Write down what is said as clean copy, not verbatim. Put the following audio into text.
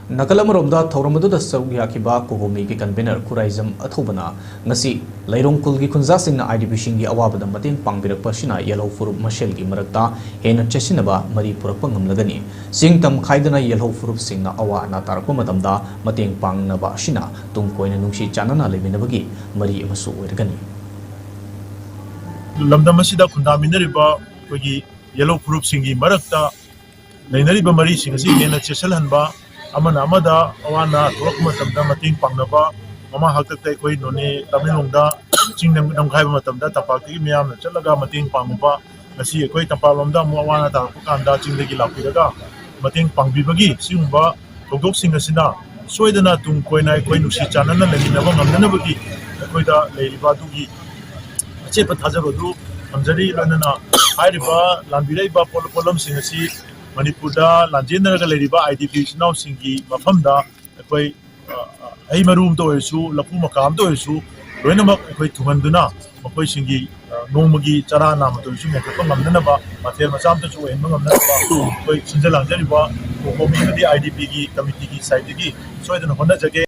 नकलमरोमदा थौरमदुदा सरुक याखिबा कोगोमी की convener खुराइजम अथौबना ngasi lairong kulgi khunja singna IDP sing gi awabada mateng pangbirak pasina yellow furup mashel gi marakta hena chesinaba mari purakpa ngamlagani singtam khaidana yellow furup singna awa na tarakpa matamda mateng pangnaba shina tungkoina nungsi chanana leminabagi mari amasu oirgani lamdam asida khundaminariba kogi yellow furup singi marakta leinariba mari singasi hena chesalhanba amana amada awana thok matamda mating pangnaba mama hakta koi none tamilongda chingnam namkhaiba matamda tapaki miyam chalaga mating pangba ngasi koi tapalomda mu awana ta kanda chingdagi lapiraga mating pangbibagi singba thokdok singasina soidana tung koina koi nusi chanana leminaba ngamnanabagi koida leiriba dugi achepa thajabadu amjari lanana hairiba lambiraiba polam singasi Manipurda lanjendaraga leiriba IDP sinau singi mafamda koi ai marum to isu lapu makam to isu loinamak koi thumanduna makoi singi nomagi chara nam to isu mekapa ngamnana ba mathel macham to chu enma ngamnana ba koi sinjalangjari ba ko community IDP gi committee gi side gi soidana honna jage